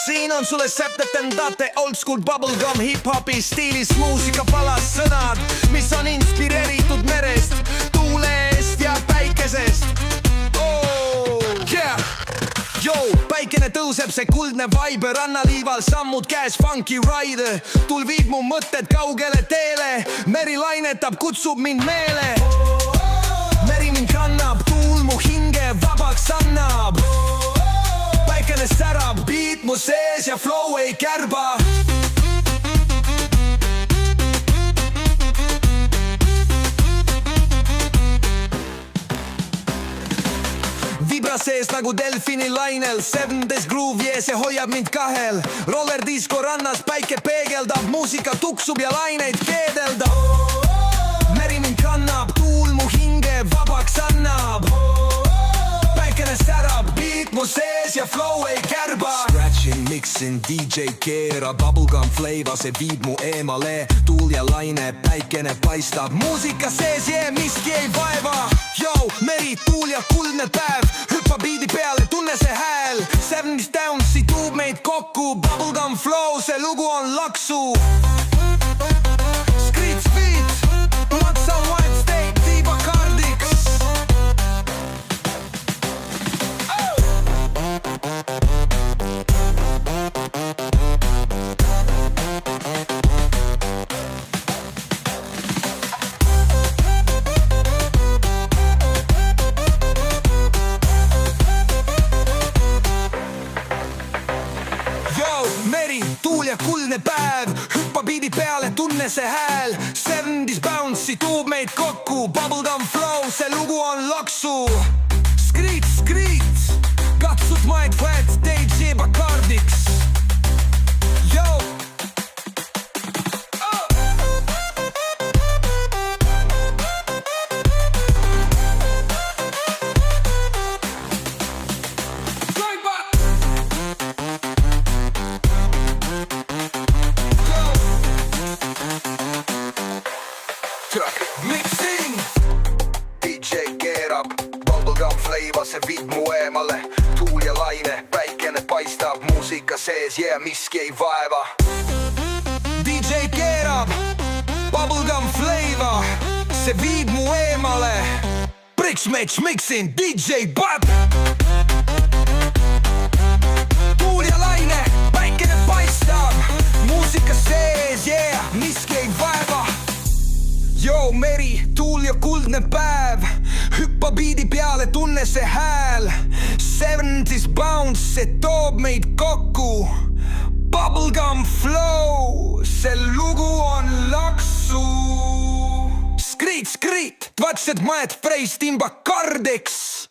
siin on sulle septetendate old school bubblegum hip-hopi stiilis muusika palas sõnad, mis on inspireeritud merest, tuulest ja päikesest. Oh, yeah! Yo, päikene tõuseb, see kuldne vibe rannaliival, sammud käes funky ride. Tul viib mu mõtted kaugele teele, meri lainetab, kutsub mind meele. Meri mind kannab, tuul mu hinge vabaks annab. Päikene särab, beat mu sees ja flow ei kärba. Vibra sees nagu delfini lainel, 7 groove jees ja hoiab mind kahel. Roller disco rannas päike peegeldab, muusika tuksub ja laineid keedeldab. Meri mind kannab, tuul mu hinge vabaks annab. Päikene särab, beat mu sees ja flow ei kärba. Scratching, mixing, DJ keerab, bubblegum flavor, see viib mu eemale. Tuul ja laine, päikene paistab, muusika sees, miski ei vaeva. Yo, meri, tuul ja kuldne päev, hüppa biidi peale, tunne see hääl. 70's downsi tuub meid kokku, bubblegum flow, see lugu on laksu. Screech beat, what's on white state, Tiiba Kardiks. Meri, tuul ja kuldne päev, hüppa biidi peale, tunne see hääl. 70's bounce'i tuub meid kokku, bubblegum flow, see lugu on laksu. Screech, screech, katsud maid flat stage Tiiba Kardiks. Yo! Mixing, DJ keerab, bubblegum flavor, see viib mu eemale. Tuul ja laine, päikene paistab, muusika sees, miski ei vaeva. DJ keerab, bubblegum flavor, see viib mu eemale. Bricks match mixing, DJ Bap. Tuul ja laine, päikene paistab, muusika sees, miski ei vaeva. Yo, meri, tuul ja kuldne päev, hüppa biidi peale, tunne see hääl. 70's bounce, see toob meid kokku. Bubblegum flow, see lugu on laksu. Screech, screech, 20 maed freis Tiiba Kardiks.